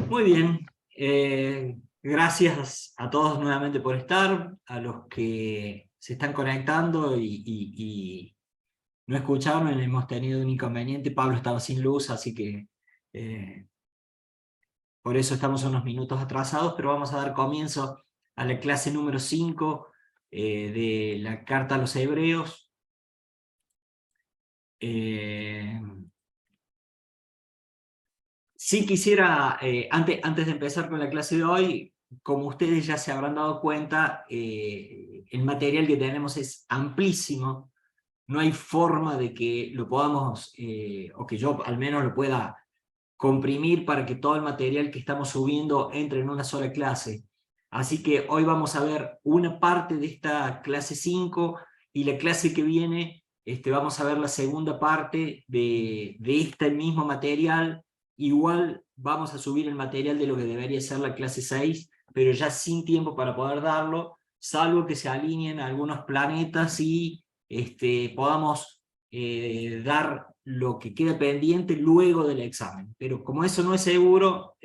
Muy bien, gracias a todos nuevamente por estar, a los que se están conectando y no escucharon, hemos tenido un inconveniente, Pablo estaba sin luz, así que por eso estamos unos minutos atrasados, pero vamos a dar comienzo a la clase número 5 de la Carta a los Hebreos. Sí quisiera, antes de empezar con la clase de hoy, como ustedes ya se habrán dado cuenta, el material que tenemos es amplísimo, no hay forma de que lo podamos, o que yo al menos lo pueda comprimir para que todo el material que estamos subiendo entre en una sola clase. Así que hoy vamos a ver una parte de esta clase 5 y la clase que viene vamos a ver la segunda parte de este mismo material. Igual vamos a subir el material de lo que debería ser la clase 6, pero ya sin tiempo para poder darlo, salvo que se alineen algunos planetas y podamos dar lo que queda pendiente luego del examen. Pero como eso no es seguro,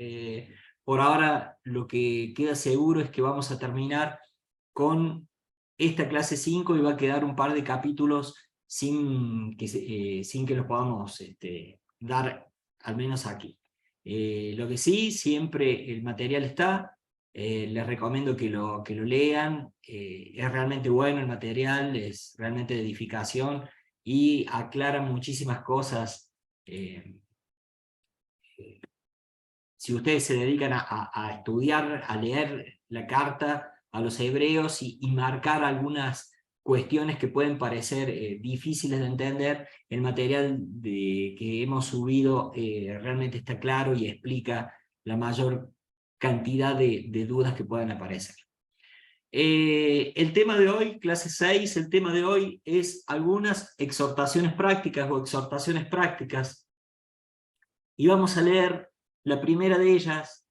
por ahora lo que queda seguro es que vamos a terminar con esta clase 5 y va a quedar un par de capítulos sin que los podamos dar, al menos aquí. Lo que sí, siempre el material está, les recomiendo que lo lean, es realmente bueno el material, es realmente de edificación y aclara muchísimas cosas. Si ustedes se dedican a estudiar, a leer la carta a los hebreos y marcar algunas cuestiones que pueden parecer difíciles de entender, el material que hemos subido realmente está claro y explica la mayor cantidad de dudas que puedan aparecer. El tema de hoy, clase 6, el tema de hoy es algunas exhortaciones prácticas o exhortaciones prácticas. Y vamos a leer la primera de ellas,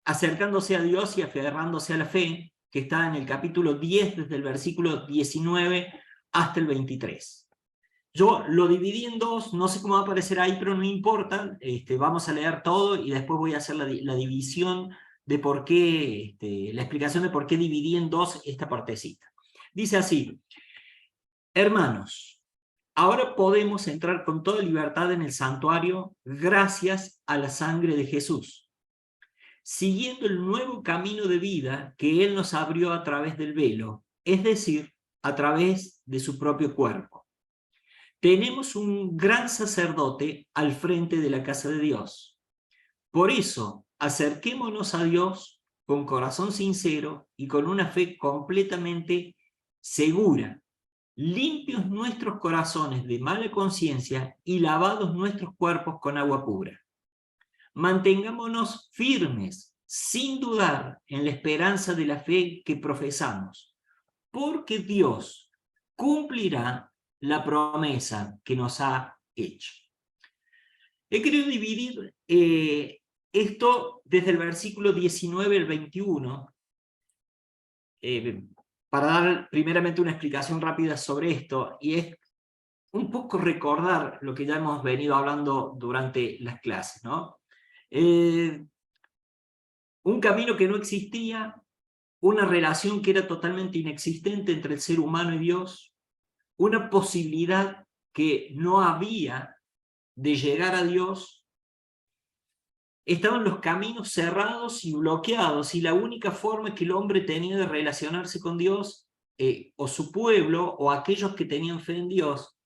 acercándose a Dios y aferrándose a la fe, que está en el capítulo 10, desde el versículo 19 hasta el 23. Yo lo dividí en dos, no sé cómo va a aparecer ahí, pero no importa, vamos a leer todo y después voy a hacer la división de por qué, la explicación de por qué dividí en dos esta partecita. Dice así: hermanos, ahora podemos entrar con toda libertad en el santuario gracias a la sangre de Jesús, siguiendo el nuevo camino de vida que Él nos abrió a través del velo, es decir, a través de su propio cuerpo. Tenemos un gran sacerdote al frente de la casa de Dios. Por eso, acerquémonos a Dios con corazón sincero y con una fe completamente segura, limpios nuestros corazones de mala conciencia y lavados nuestros cuerpos con agua pura. Mantengámonos firmes, sin dudar, en la esperanza de la fe que profesamos, porque Dios cumplirá la promesa que nos ha hecho. He querido dividir esto desde el versículo 19 al 21, para dar primeramente una explicación rápida sobre esto, y es un poco recordar lo que ya hemos venido hablando durante las clases, ¿no? Un camino que no existía, una relación que era totalmente inexistente entre el ser humano y Dios, una posibilidad que no había de llegar a Dios. Estaban los caminos cerrados y bloqueados, y la única forma que el hombre tenía de relacionarse con Dios, o su pueblo, o aquellos que tenían fe en Dios,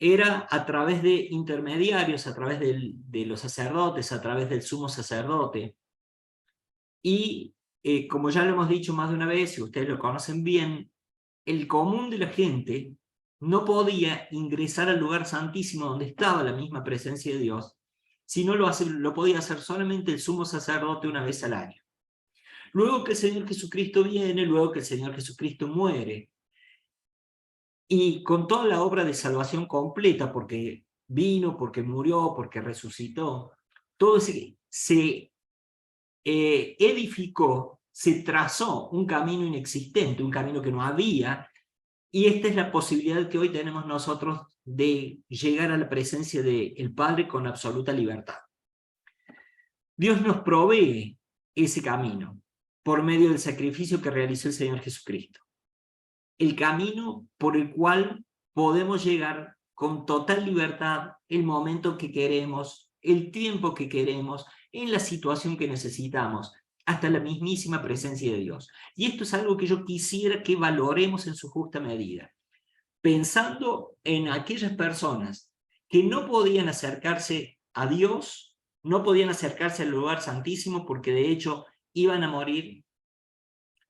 era a través de intermediarios, a través de los sacerdotes, a través del sumo sacerdote. Y como ya lo hemos dicho más de una vez, y ustedes lo conocen bien, el común de la gente no podía ingresar al lugar santísimo donde estaba la misma presencia de Dios, sino lo podía hacer solamente el sumo sacerdote una vez al año. Luego que el Señor Jesucristo viene, luego que el Señor Jesucristo muere, y con toda la obra de salvación completa, porque vino, porque murió, porque resucitó, todo se edificó, se trazó un camino inexistente, un camino que no había, Y esta es la posibilidad que hoy tenemos nosotros de llegar a la presencia del Padre con absoluta libertad. Dios nos provee ese camino por medio del sacrificio que realizó el Señor Jesucristo. El camino por el cual podemos llegar con total libertad el momento que queremos, el tiempo que queremos, en la situación que necesitamos, hasta la mismísima presencia de Dios. Y esto es algo que yo quisiera que valoremos en su justa medida, pensando en aquellas personas que no podían acercarse a Dios, no podían acercarse al lugar santísimo porque de hecho iban a morir,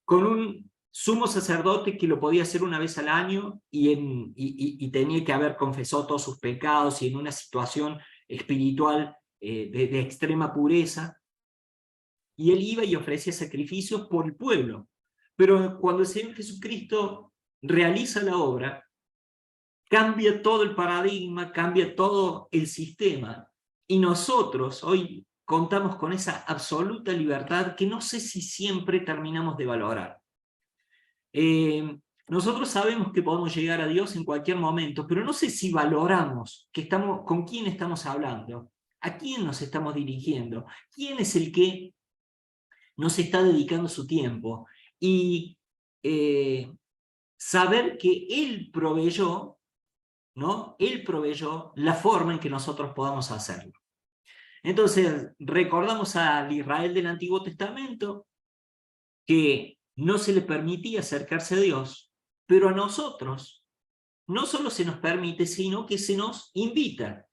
con un sumo sacerdote que lo podía hacer una vez al año y tenía que haber confesado todos sus pecados y en una situación espiritual de extrema pureza, y él iba y ofrecía sacrificios por el pueblo. Pero cuando el Señor Jesucristo realiza la obra, cambia todo el paradigma, cambia todo el sistema, y nosotros hoy contamos con esa absoluta libertad que no sé si siempre terminamos de valorar. Nosotros sabemos que podemos llegar a Dios en cualquier momento, pero no sé si valoramos que estamos, con quién estamos hablando, a quién nos estamos dirigiendo, quién es el que nos está dedicando su tiempo, y saber que Él proveyó, ¿no? Él proveyó la forma en que nosotros podamos hacerlo. Entonces, recordamos al Israel del Antiguo Testamento que no se le permitía acercarse a Dios, pero a nosotros no solo se nos permite, sino que se nos invita,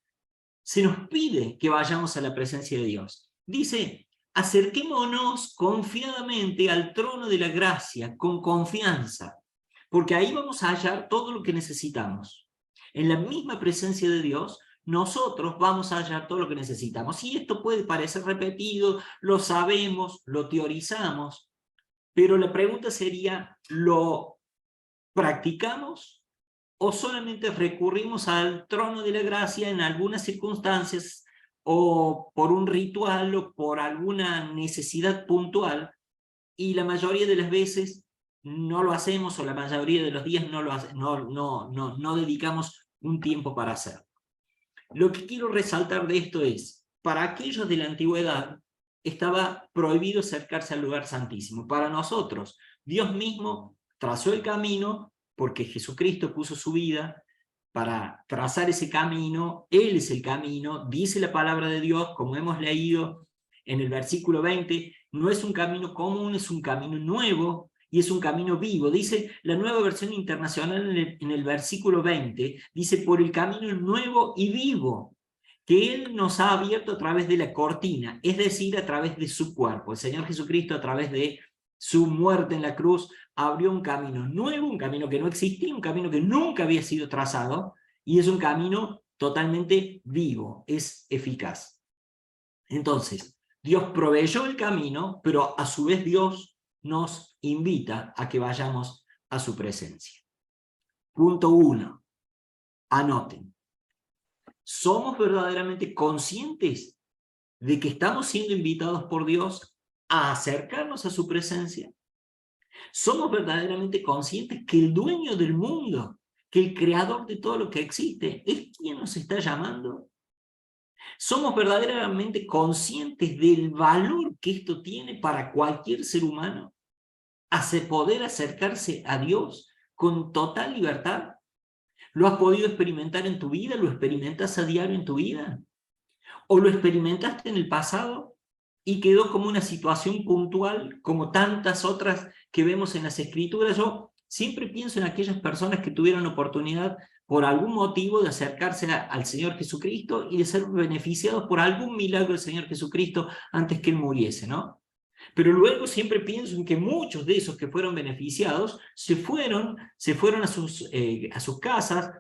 se nos pide que vayamos a la presencia de Dios. Dice, acerquémonos confiadamente al trono de la gracia, con confianza, porque ahí vamos a hallar todo lo que necesitamos. En la misma presencia de Dios, nosotros vamos a hallar todo lo que necesitamos. Y esto puede parecer repetido, lo sabemos, lo teorizamos, pero la pregunta sería, ¿lo practicamos o solamente recurrimos al trono de la gracia en algunas circunstancias o por un ritual o por alguna necesidad puntual, y la mayoría de las veces no lo hacemos, o la mayoría de los días no dedicamos un tiempo para hacerlo? Lo que quiero resaltar de esto es, para aquellos de la antigüedad estaba prohibido acercarse al lugar santísimo. Para nosotros, Dios mismo trazó el camino porque Jesucristo puso su vida para trazar ese camino. Él es el camino, dice la palabra de Dios, como hemos leído en el versículo 20, no es un camino común, es un camino nuevo y es un camino vivo. Dice la Nueva Versión Internacional en el versículo 20, dice, por el camino nuevo y vivo que Él nos ha abierto a través de la cortina, es decir, a través de su cuerpo. El Señor Jesucristo, a través de su muerte en la cruz, abrió un camino nuevo, un camino que no existía, un camino que nunca había sido trazado, y es un camino totalmente vivo, es eficaz. Entonces, Dios proveyó el camino, pero a su vez Dios nos invita a que vayamos a su presencia. Punto 1. Anoten. ¿Somos verdaderamente conscientes de que estamos siendo invitados por Dios a acercarnos a su presencia? ¿Somos verdaderamente conscientes que el dueño del mundo, que el creador de todo lo que existe, es quien nos está llamando? ¿Somos verdaderamente conscientes del valor que esto tiene para cualquier ser humano? ¿Hace poder acercarse a Dios con total libertad? ¿Lo has podido experimentar en tu vida? ¿Lo experimentas a diario en tu vida? ¿O lo experimentaste en el pasado y quedó como una situación puntual, como tantas otras que vemos en las Escrituras? Yo siempre pienso en aquellas personas que tuvieron oportunidad por algún motivo de acercarse al Señor Jesucristo y de ser beneficiados por algún milagro del Señor Jesucristo antes que Él muriese, ¿no? Pero luego siempre pienso en que muchos de esos que fueron beneficiados se fueron a sus casas,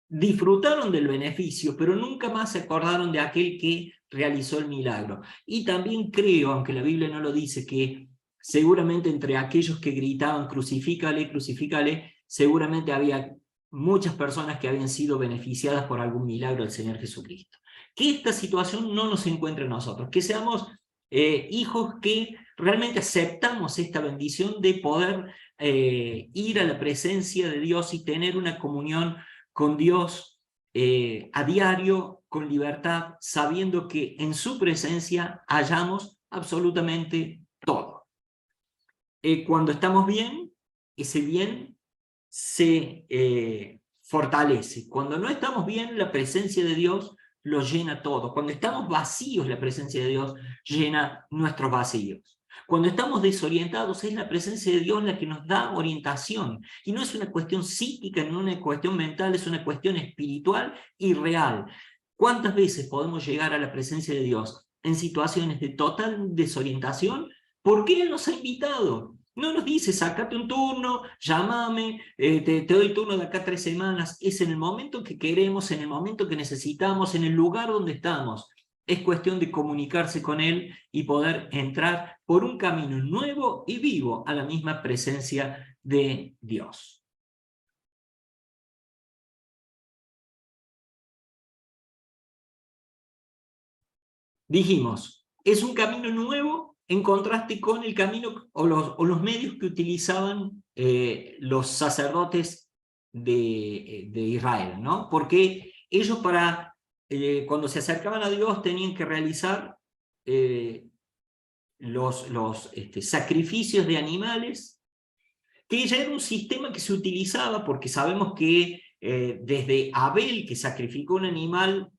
disfrutaron del beneficio, pero nunca más se acordaron de aquel que realizó el milagro. Y también creo, aunque la Biblia no lo dice, que seguramente entre aquellos que gritaban crucifícale, crucifícale, seguramente había muchas personas que habían sido beneficiadas por algún milagro del Señor Jesucristo. Que esta situación no nos encuentre en nosotros, que seamos hijos que realmente aceptamos esta bendición de poder ir a la presencia de Dios y tener una comunión con Dios a diario, con libertad, sabiendo que en su presencia hallamos absolutamente todo. Cuando estamos bien, ese bien se fortalece. Cuando no estamos bien, la presencia de Dios lo llena todo. Cuando estamos vacíos, la presencia de Dios llena nuestros vacíos. Cuando estamos desorientados, es la presencia de Dios la que nos da orientación. Y no es una cuestión psíquica, no es una cuestión mental, es una cuestión espiritual y real. ¿Cuántas veces podemos llegar a la presencia de Dios en situaciones de total desorientación? Porque Él nos ha invitado. No nos dice, sácate un turno, llámame, te doy turno de acá a 3 semanas. Es en el momento que queremos, en el momento que necesitamos, en el lugar donde estamos. Es cuestión de comunicarse con Él y poder entrar por un camino nuevo y vivo a la misma presencia de Dios. Dijimos, es un camino nuevo en contraste con el camino o los medios que utilizaban los sacerdotes de Israel, ¿no? Porque ellos cuando se acercaban a Dios tenían que realizar los sacrificios de animales, que ya era un sistema que se utilizaba porque sabemos que desde Abel, que sacrificó un animal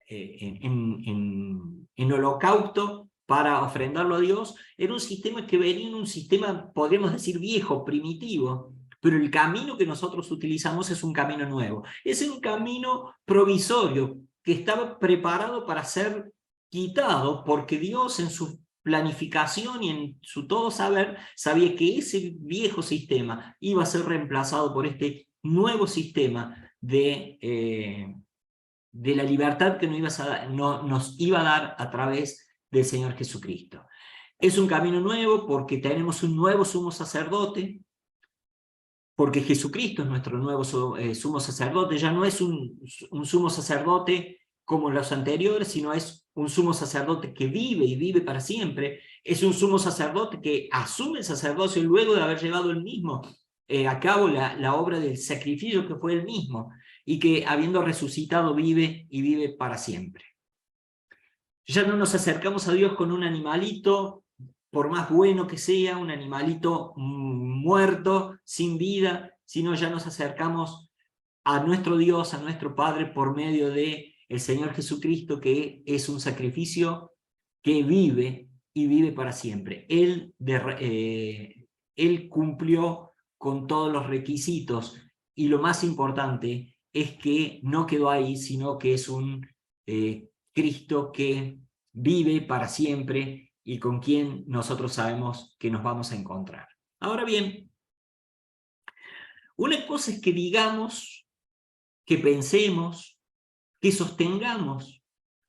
en holocausto para ofrendarlo a Dios, era un sistema que venía en un sistema, podríamos decir, viejo, primitivo, pero el camino que nosotros utilizamos es un camino nuevo. Es un camino provisorio que estaba preparado para ser quitado porque Dios en su planificación y en su todo saber sabía que ese viejo sistema iba a ser reemplazado por este nuevo sistema de la libertad que nos iba a dar a través del Señor Jesucristo. Es un camino nuevo porque tenemos un nuevo sumo sacerdote, porque Jesucristo es nuestro nuevo sumo sacerdote, ya no es un sumo sacerdote como los anteriores, sino es un sumo sacerdote que vive y vive para siempre, es un sumo sacerdote que asume el sacerdocio luego de haber llevado él mismo a cabo la obra del sacrificio que fue él mismo, y que habiendo resucitado vive y vive para siempre. Ya no nos acercamos a Dios con un animalito, por más bueno que sea, un animalito muerto, sin vida, sino ya nos acercamos a nuestro Dios, a nuestro Padre, por medio de el Señor Jesucristo, que es un sacrificio que vive y vive para siempre. Él cumplió con todos los requisitos, y lo más importante es que no quedó ahí, sino que es un Cristo que vive para siempre y con quien nosotros sabemos que nos vamos a encontrar. Ahora bien, una cosa es que digamos, que pensemos, que sostengamos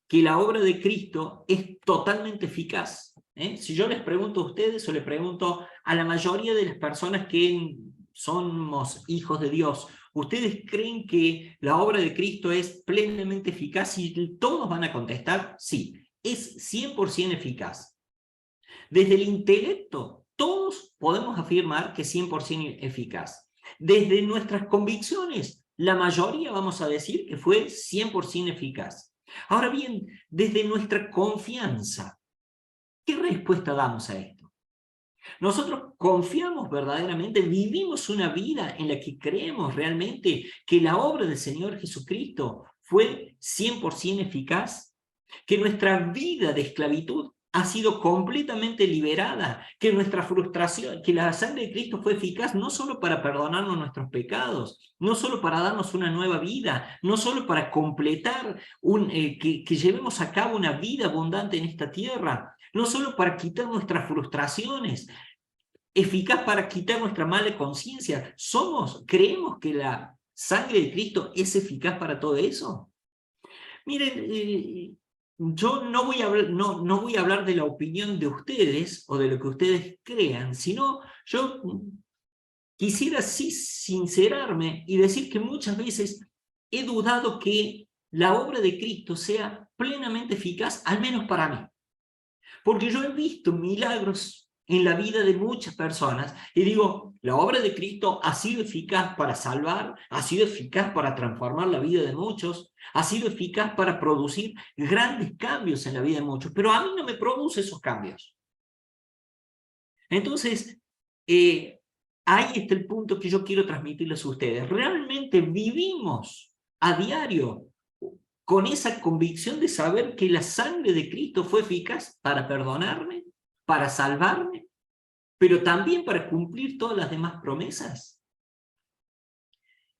que la obra de Cristo es totalmente eficaz. Si yo les pregunto a ustedes o les pregunto a la mayoría de las personas que somos hijos de Dios, ¿ustedes creen que la obra de Cristo es plenamente eficaz? Y todos van a contestar, sí, es 100% eficaz. Desde el intelecto, todos podemos afirmar que es 100% eficaz. Desde nuestras convicciones, la mayoría vamos a decir que fue 100% eficaz. Ahora bien, desde nuestra confianza, ¿qué respuesta damos a esto? Nosotros confiamos verdaderamente, vivimos una vida en la que creemos realmente que la obra del Señor Jesucristo fue 100% eficaz, que nuestra vida de esclavitud ha sido completamente liberada, que nuestra frustración, que la sangre de Cristo fue eficaz no solo para perdonarnos nuestros pecados, no solo para darnos una nueva vida, no solo para completar, que llevemos a cabo una vida abundante en esta tierra, no solo para quitar nuestras frustraciones, eficaz para quitar nuestra mala conciencia. ¿Creemos que la sangre de Cristo es eficaz para todo eso? Miren, yo no voy a hablar de la opinión de ustedes o de lo que ustedes crean, sino yo quisiera sí sincerarme y decir que muchas veces he dudado que la obra de Cristo sea plenamente eficaz, al menos para mí. Porque yo he visto milagros en la vida de muchas personas y digo, la obra de Cristo ha sido eficaz para salvar, ha sido eficaz para transformar la vida de muchos, ha sido eficaz para producir grandes cambios en la vida de muchos, pero a mí no me produce esos cambios. Entonces, ahí está el punto que yo quiero transmitirles a ustedes. Realmente vivimos a diario con esa convicción de saber que la sangre de Cristo fue eficaz para perdonarme, para salvarme, pero también para cumplir todas las demás promesas.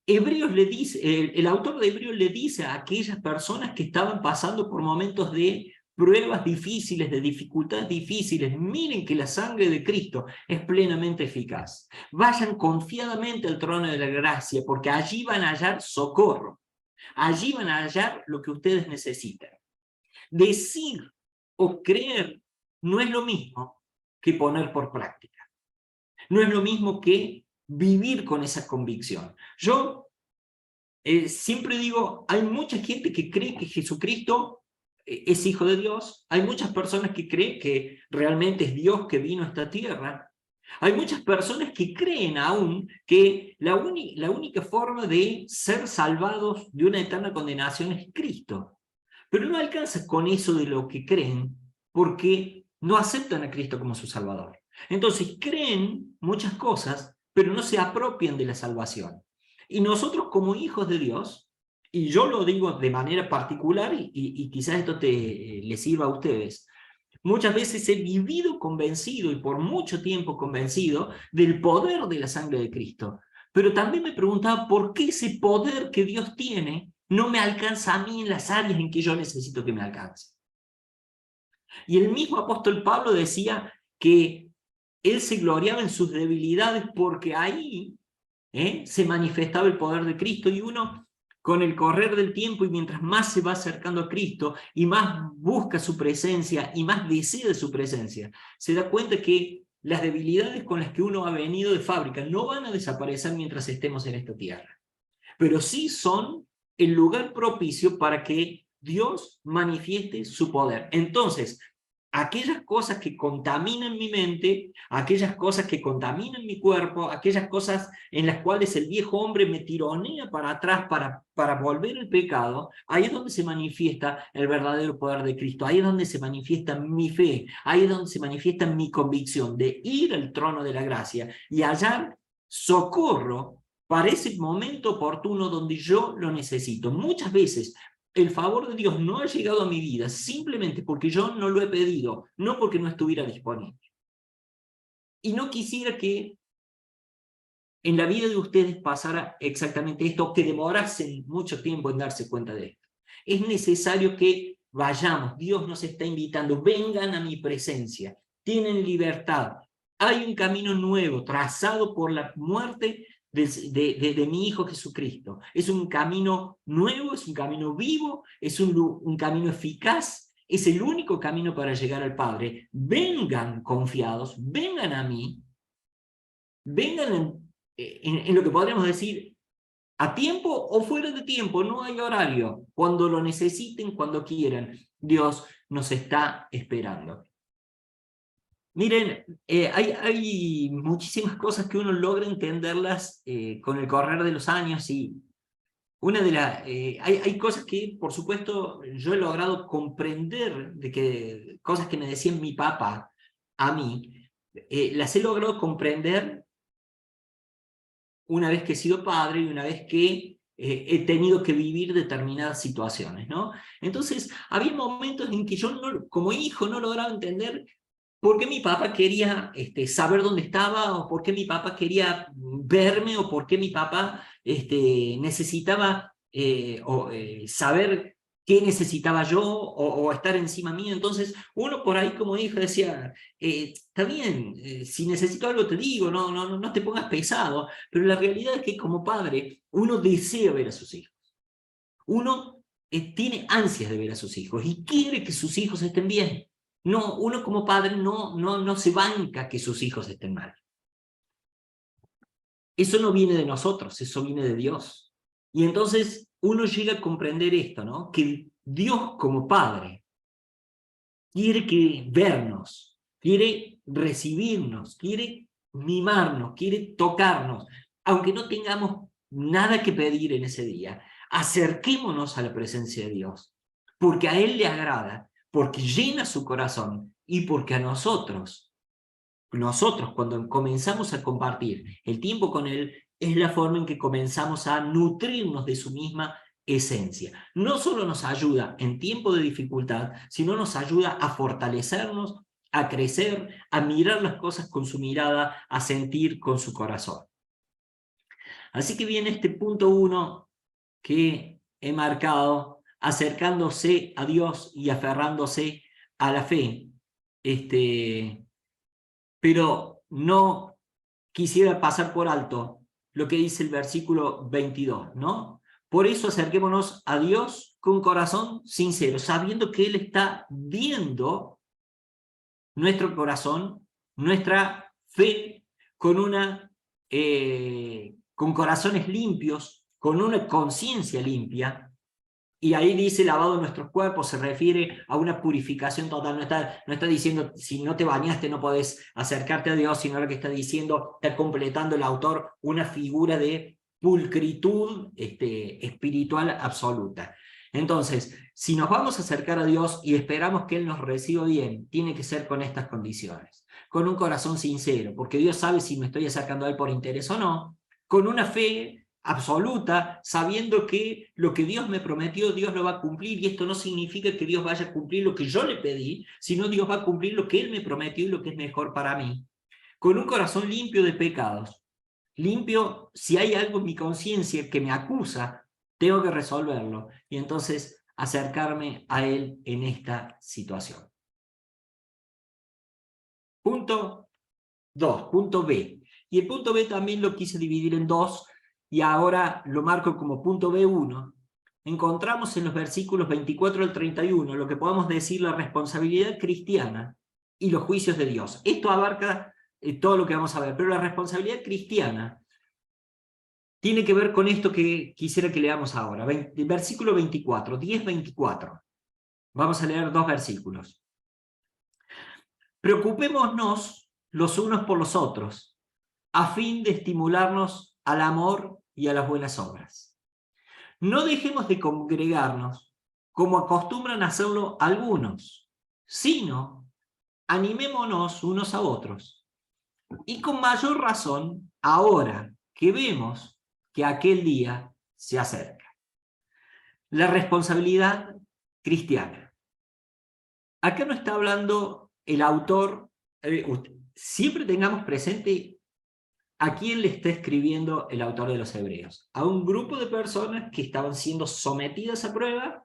Hebreos le dice, el autor de Hebreos le dice a aquellas personas que estaban pasando por momentos de pruebas difíciles, de dificultades difíciles, miren que la sangre de Cristo es plenamente eficaz. Vayan confiadamente al trono de la gracia, porque allí van a hallar socorro. Allí van a hallar lo que ustedes necesitan. Decir o creer no es lo mismo que poner por práctica. No es lo mismo que vivir con esa convicción. Yo siempre digo, hay mucha gente que cree que Jesucristo es hijo de Dios. Hay muchas personas que creen que realmente es Dios que vino a esta tierra. Hay muchas personas que creen aún que la única forma de ser salvados de una eterna condenación es Cristo. Pero no alcanza con eso de lo que creen, porque no aceptan a Cristo como su Salvador. Entonces creen muchas cosas, pero no se apropian de la salvación. Y nosotros como hijos de Dios, y yo lo digo de manera particular, y quizás esto les sirva a ustedes, muchas veces he vivido convencido, y por mucho tiempo convencido, del poder de la sangre de Cristo. Pero también me preguntaba por qué ese poder que Dios tiene no me alcanza a mí en las áreas en que yo necesito que me alcance. Y el mismo apóstol Pablo decía que él se gloriaba en sus debilidades porque ahí se manifestaba el poder de Cristo, y uno con el correr del tiempo y mientras más se va acercando a Cristo y más busca su presencia y más desea su presencia, se da cuenta que las debilidades con las que uno ha venido de fábrica no van a desaparecer mientras estemos en esta tierra, pero sí son el lugar propicio para que Dios manifieste su poder. Entonces, aquellas cosas que contaminan mi mente, aquellas cosas que contaminan mi cuerpo, aquellas cosas en las cuales el viejo hombre me tironea para atrás para volver al pecado, ahí es donde se manifiesta el verdadero poder de Cristo, ahí es donde se manifiesta mi fe, ahí es donde se manifiesta mi convicción de ir al trono de la gracia y hallar socorro para ese momento oportuno donde yo lo necesito. Muchas veces el favor de Dios no ha llegado a mi vida simplemente porque yo no lo he pedido, no porque no estuviera disponible. Y no quisiera que en la vida de ustedes pasara exactamente esto, que demorasen mucho tiempo en darse cuenta de esto. Es necesario que vayamos, Dios nos está invitando, vengan a mi presencia, tienen libertad. Hay un camino nuevo trazado por la muerte de mi Hijo Jesucristo. Es un camino nuevo, es un camino vivo, es un camino eficaz, es el único camino para llegar al Padre. Vengan confiados, vengan a mí, vengan en lo que podríamos decir a tiempo o fuera de tiempo, no hay horario. Cuando lo necesiten, cuando quieran, Dios nos está esperando. Miren, hay muchísimas cosas que uno logra entenderlas con el correr de los años, y una de las hay cosas que, por supuesto, yo he logrado comprender, de que cosas que me decía mi papá a mí, las he logrado comprender una vez que he sido padre y una vez que he tenido que vivir determinadas situaciones, ¿no? Entonces, había momentos en que yo, como hijo, no lograba entender por qué mi papá quería saber dónde estaba, o por qué mi papá quería verme, o por qué mi papá necesitaba saber qué necesitaba yo, o estar encima mío. Entonces, uno por ahí como hijo decía, está bien, si necesito algo te digo, no te pongas pesado, pero la realidad es que como padre, uno desea ver a sus hijos. Uno tiene ansias de ver a sus hijos y quiere que sus hijos estén bien. No, uno como padre no se banca que sus hijos estén mal. Eso no viene de nosotros, eso viene de Dios. Y entonces uno llega a comprender esto, ¿no? Que Dios como padre quiere vernos, quiere recibirnos, quiere mimarnos, quiere tocarnos, aunque no tengamos nada que pedir en ese día. Acerquémonos a la presencia de Dios, porque a Él le agrada, porque llena su corazón y porque a nosotros cuando comenzamos a compartir el tiempo con Él, es la forma en que comenzamos a nutrirnos de su misma esencia. No solo nos ayuda en tiempo de dificultad, sino nos ayuda a fortalecernos, a crecer, a mirar las cosas con su mirada, a sentir con su corazón. Así que viene este punto 1 que he marcado, acercándose a Dios y aferrándose a la fe. Pero no quisiera pasar por alto lo que dice el versículo 22, ¿no? Por eso acerquémonos a Dios con corazón sincero, sabiendo que Él está viendo nuestro corazón, nuestra fe, con corazones limpios, con una conciencia limpia. Y ahí dice lavado nuestros cuerpos, se refiere a una purificación total. No está diciendo si no te bañaste no podés acercarte a Dios, sino lo que está diciendo, está completando el autor una figura de pulcritud espiritual absoluta. Entonces, si nos vamos a acercar a Dios y esperamos que Él nos reciba bien, tiene que ser con estas condiciones. Con un corazón sincero, porque Dios sabe si me estoy acercando a Él por interés o no. Con una fe absoluta, sabiendo que lo que Dios me prometió, Dios lo va a cumplir, y esto no significa que Dios vaya a cumplir lo que yo le pedí, sino Dios va a cumplir lo que Él me prometió y lo que es mejor para mí. Con un corazón limpio de pecados, limpio, si hay algo en mi conciencia que me acusa, tengo que resolverlo, y entonces acercarme a Él en esta situación. Punto 2, punto B. Y el punto B también lo quise dividir en dos, y ahora lo marco como punto B1, encontramos en los versículos 24 al 31 lo que podemos decir la responsabilidad cristiana y los juicios de Dios. Esto abarca todo lo que vamos a ver, pero la responsabilidad cristiana tiene que ver con esto que quisiera que leamos ahora. Versículo 24, 10-24. Vamos a leer dos versículos. Preocupémonos los unos por los otros, a fin de estimularnos al amor y a las buenas obras. No dejemos de congregarnos, como acostumbran a hacerlo algunos, sino animémonos unos a otros. Y con mayor razón, ahora que vemos que aquel día se acerca. La responsabilidad cristiana. Acá no está hablando el autor, siempre tengamos presente ¿a quién le está escribiendo el autor de los Hebreos? A un grupo de personas que estaban siendo sometidas a prueba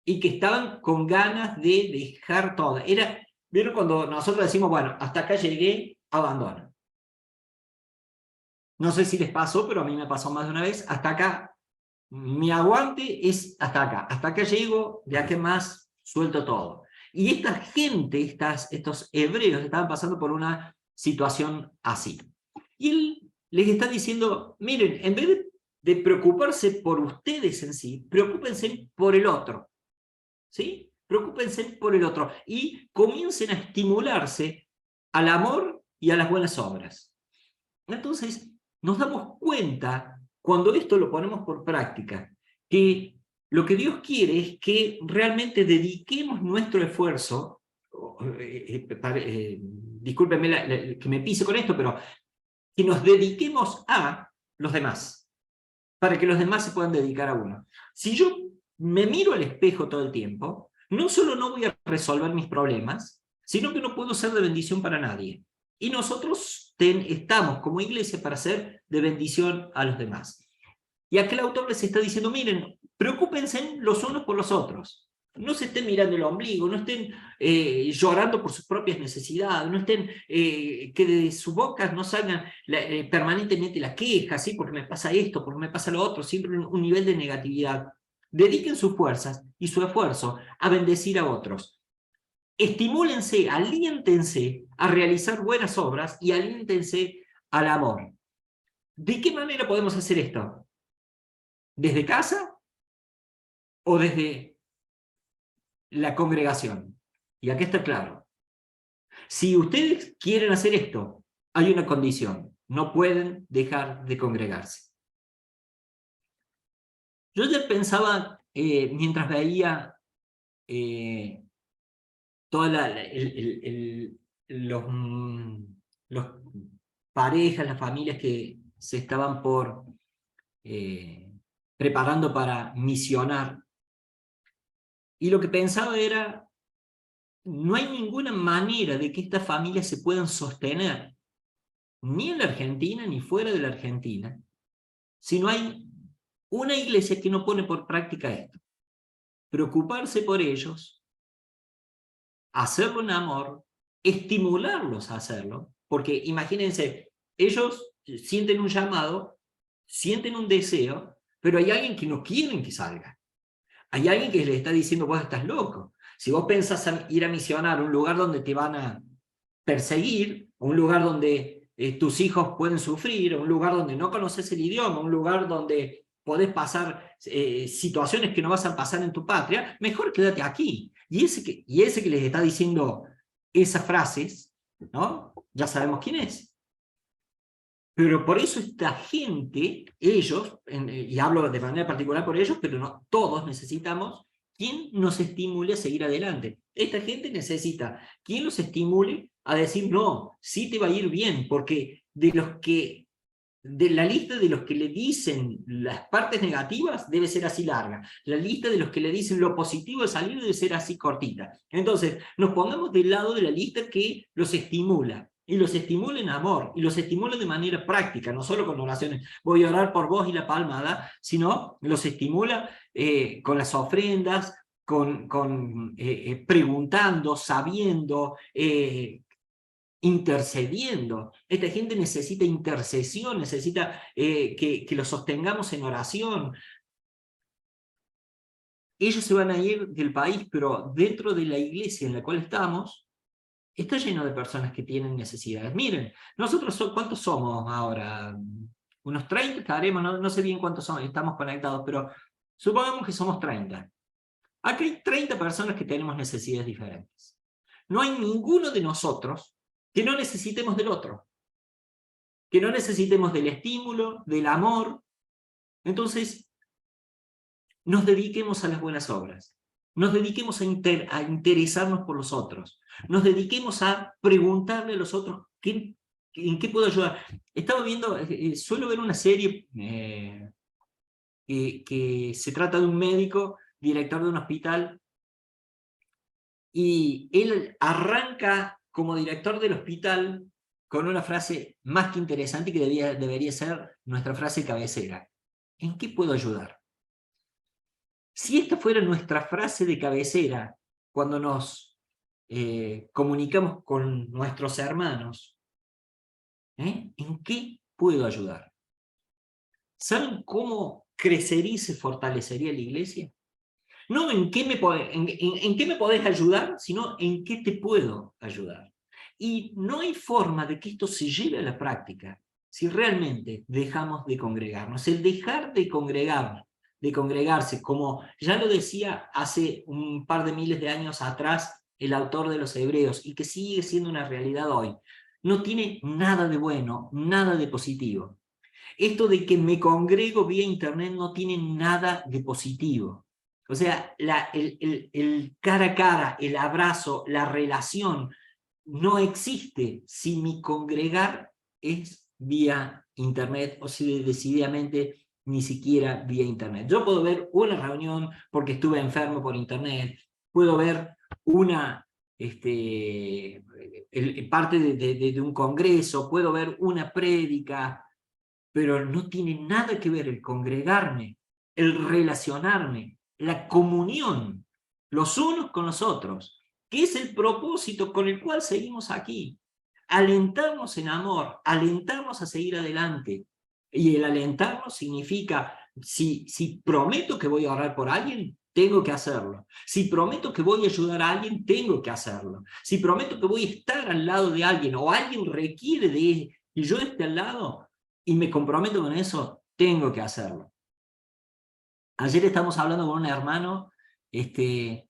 y que estaban con ganas de dejar todo. ¿Vieron cuando nosotros decimos, bueno, hasta acá llegué, abandono? No sé si les pasó, pero a mí me pasó más de una vez. Hasta acá, mi aguante es hasta acá llego, de aquí más suelto todo. Y esta gente, estos hebreos, estaban pasando por una situación así. Y él les está diciendo, miren, en vez de preocuparse por ustedes en sí, preocúpense por el otro. ¿Sí? Preocúpense por el otro. Y comiencen a estimularse al amor y a las buenas obras. Entonces, nos damos cuenta, cuando esto lo ponemos por práctica, que lo que Dios quiere es que realmente dediquemos nuestro esfuerzo, discúlpenme que me pise con esto, pero que nos dediquemos a los demás, para que los demás se puedan dedicar a uno. Si yo me miro al espejo todo el tiempo, no solo no voy a resolver mis problemas, sino que no puedo ser de bendición para nadie. Y nosotros estamos como iglesia para ser de bendición a los demás. Y aquel autor les está diciendo, miren, preocúpense los unos por los otros. No se estén mirando el ombligo, no estén llorando por sus propias necesidades, no estén, que de sus bocas no salgan permanentemente la queja, ¿sí? Porque me pasa esto, porque me pasa lo otro, siempre un nivel de negatividad. Dediquen sus fuerzas y su esfuerzo a bendecir a otros. Estimúlense, aliéntense a realizar buenas obras y aliéntense al amor. ¿De qué manera podemos hacer esto? ¿Desde casa o desde la congregación? Y acá está claro. Si ustedes quieren hacer esto, hay una condición. No pueden dejar de congregarse. Yo ya pensaba, mientras veía toda los parejas, las familias que se estaban preparando para misionar, y lo que pensaba era, no hay ninguna manera de que estas familias se puedan sostener, ni en la Argentina ni fuera de la Argentina, si no hay una iglesia que no pone por práctica esto. Preocuparse por ellos, hacerlo en amor, estimularlos a hacerlo, porque imagínense, ellos sienten un llamado, sienten un deseo, pero hay alguien que no quieren que salga. Hay alguien que les está diciendo, vos estás loco. Si vos pensás ir a misionar a un lugar donde te van a perseguir, un lugar donde tus hijos pueden sufrir, un lugar donde no conoces el idioma, un lugar donde podés pasar situaciones que no vas a pasar en tu patria, mejor quédate aquí. Y ese que les está diciendo esas frases, ¿no? Ya sabemos quién es. Pero por eso esta gente, ellos, y hablo de manera particular por ellos, pero no todos necesitamos quien nos estimule a seguir adelante. Esta gente necesita quien los estimule a decir, no, sí te va a ir bien, porque de la lista de los que le dicen las partes negativas debe ser así larga. La lista de los que le dicen lo positivo de salir debe ser así cortita. Entonces, nos pongamos del lado de la lista que los estimula. Y los estimula en amor, y los estimula de manera práctica, no solo con oraciones, voy a orar por vos y la palmada, sino los estimula con las ofrendas, preguntando, sabiendo, intercediendo. Esta gente necesita intercesión, necesita que los sostengamos en oración. Ellos se van a ir del país, pero dentro de la iglesia en la cual estamos, está lleno de personas que tienen necesidades. Miren, nosotros, ¿cuántos somos ahora? Unos 30 estaremos, no sé bien cuántos somos, estamos conectados, pero supongamos que somos 30. Aquí hay 30 personas que tenemos necesidades diferentes. No hay ninguno de nosotros que no necesitemos del otro, que no necesitemos del estímulo, del amor. Entonces, nos dediquemos a las buenas obras, nos dediquemos a interesarnos por los otros, nos dediquemos a preguntarle a los otros en qué puedo ayudar. Estaba viendo, suelo ver una serie que se trata de un médico, director de un hospital, y él arranca como director del hospital con una frase más que interesante que debería ser nuestra frase cabecera. ¿En qué puedo ayudar? Si esta fuera nuestra frase de cabecera cuando nos comunicamos con nuestros hermanos, ¿en qué puedo ayudar? ¿Saben cómo crecería y se fortalecería la iglesia? No en qué me podés ayudar, sino en qué te puedo ayudar. Y no hay forma de que esto se lleve a la práctica si realmente dejamos de congregarnos. El dejar de congregarse, como ya lo decía hace un par de miles de años atrás el autor de los Hebreos, y que sigue siendo una realidad hoy, no tiene nada de bueno, nada de positivo. Esto de que me congrego vía internet no tiene nada de positivo. O sea, el cara a cara, el abrazo, la relación, no existe si mi congregar es vía internet o si decididamente ni siquiera vía internet. Yo puedo ver una reunión porque estuve enfermo por internet, puedo ver una parte de un congreso, puedo ver una prédica, pero no tiene nada que ver el congregarme, el relacionarme, la comunión, los unos con los otros, que es el propósito con el cual seguimos aquí. Alentarnos en amor, alentarnos a seguir adelante. Y el alentarnos significa, si prometo que voy a orar por alguien, tengo que hacerlo. Si prometo que voy a ayudar a alguien, tengo que hacerlo. Si prometo que voy a estar al lado de alguien o alguien requiere de que yo esté al lado, y me comprometo con eso, tengo que hacerlo. Ayer estamos hablando con un hermano que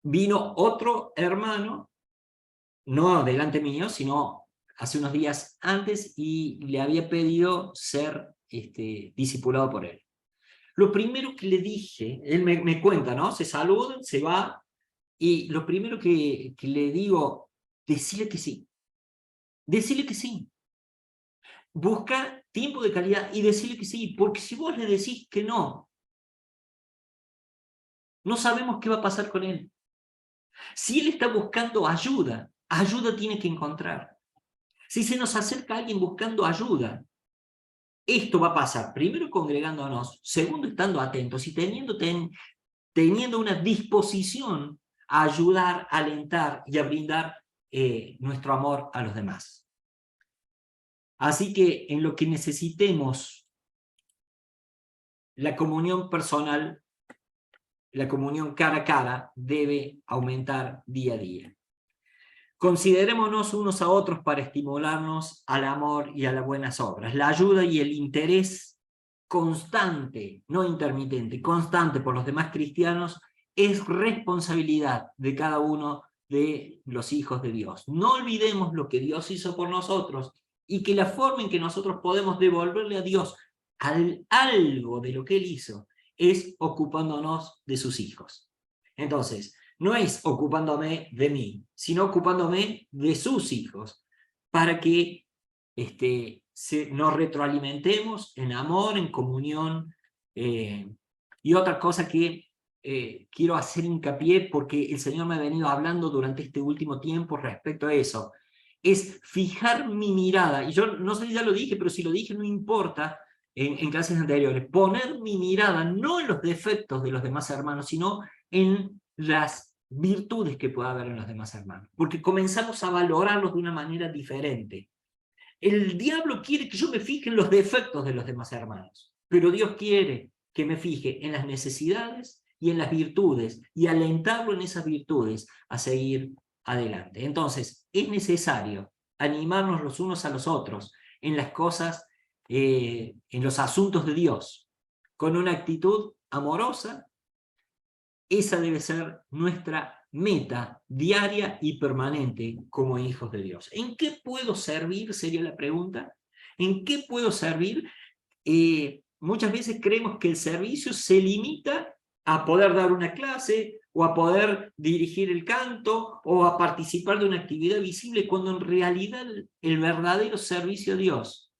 vino otro hermano, no delante mío, sino hace unos días antes, y le había pedido ser discipulado por él. Lo primero que le dije, él me cuenta, ¿no? Se saludan, se va, y lo primero que le digo, decirle que sí. Decirle que sí. Busca tiempo de calidad y decirle que sí, porque si vos le decís que no, no sabemos qué va a pasar con él. Si él está buscando ayuda, ayuda tiene que encontrar. Si se nos acerca alguien buscando ayuda, esto va a pasar, primero congregándonos, segundo estando atentos y teniendo una disposición a ayudar, a alentar y a brindar nuestro amor a los demás. Así que en lo que necesitemos la comunión personal, la comunión cara a cara, debe aumentar día a día. Considerémonos unos a otros para estimularnos al amor y a las buenas obras. La ayuda y el interés constante, no intermitente, constante por los demás cristianos es responsabilidad de cada uno de los hijos de Dios. No olvidemos lo que Dios hizo por nosotros y que la forma en que nosotros podemos devolverle a Dios algo de lo que Él hizo es ocupándonos de sus hijos. Entonces, no es ocupándome de mí, sino ocupándome de sus hijos, para que nos retroalimentemos en amor, en comunión. Y otra cosa que quiero hacer hincapié, porque el Señor me ha venido hablando durante este último tiempo respecto a eso, es fijar mi mirada, y yo no sé si ya lo dije, pero si lo dije no importa, en clases anteriores, poner mi mirada no en los defectos de los demás hermanos, sino en las virtudes que pueda haber en los demás hermanos, porque comenzamos a valorarlos de una manera diferente. El diablo quiere que yo me fije en los defectos de los demás hermanos, pero Dios quiere que me fije en las necesidades y en las virtudes, y alentarlo en esas virtudes a seguir adelante. Entonces, es necesario animarnos los unos a los otros en las cosas, en los asuntos de Dios, con una actitud amorosa. Esa debe ser nuestra meta diaria y permanente como hijos de Dios. ¿En qué puedo servir? Sería la pregunta. ¿En qué puedo servir? Muchas veces creemos que el servicio se limita a poder dar una clase, o a poder dirigir el canto, o a participar de una actividad visible, cuando en realidad el verdadero servicio a Dios,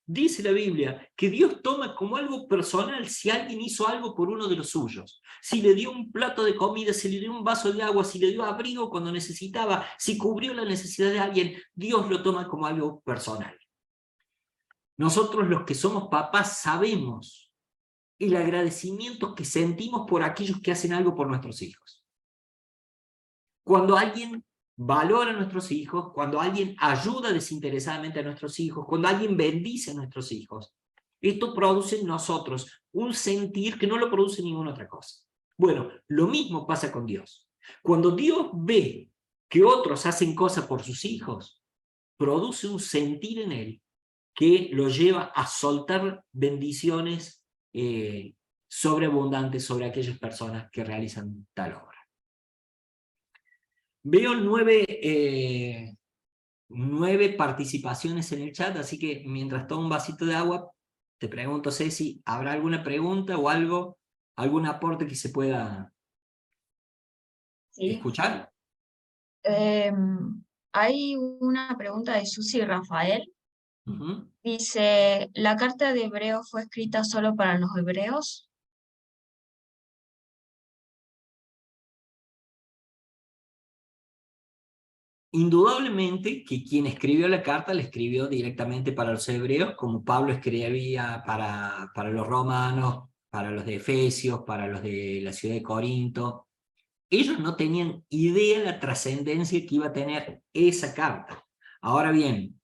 dice la Biblia, que Dios toma como algo personal si alguien hizo algo por uno de los suyos. Si le dio un plato de comida, si le dio un vaso de agua, si le dio abrigo cuando necesitaba, si cubrió la necesidad de alguien, Dios lo toma como algo personal. Nosotros, los que somos papás, sabemos el agradecimiento que sentimos por aquellos que hacen algo por nuestros hijos. Cuando alguien valora a nuestros hijos, cuando alguien ayuda desinteresadamente a nuestros hijos, cuando alguien bendice a nuestros hijos, esto produce en nosotros un sentir que no lo produce ninguna otra cosa. Bueno, lo mismo pasa con Dios. Cuando Dios ve que otros hacen cosas por sus hijos, produce un sentir en él que lo lleva a soltar bendiciones sobreabundantes sobre aquellas personas que realizan tal obra. Veo 9 participaciones en el chat, así que mientras tomo un vasito de agua, te pregunto, Ceci, ¿habrá alguna pregunta o algo, algún aporte que se pueda escuchar? Hay una pregunta de Susi Rafael. Dice, ¿la carta de Hebreos fue escrita solo para los hebreos? Indudablemente que quien escribió la carta la escribió directamente para los hebreos, como Pablo escribía para los romanos, para los de Efesios, para los de la ciudad de Corinto. Ellos no tenían idea de la trascendencia que iba a tener esa carta. Ahora bien,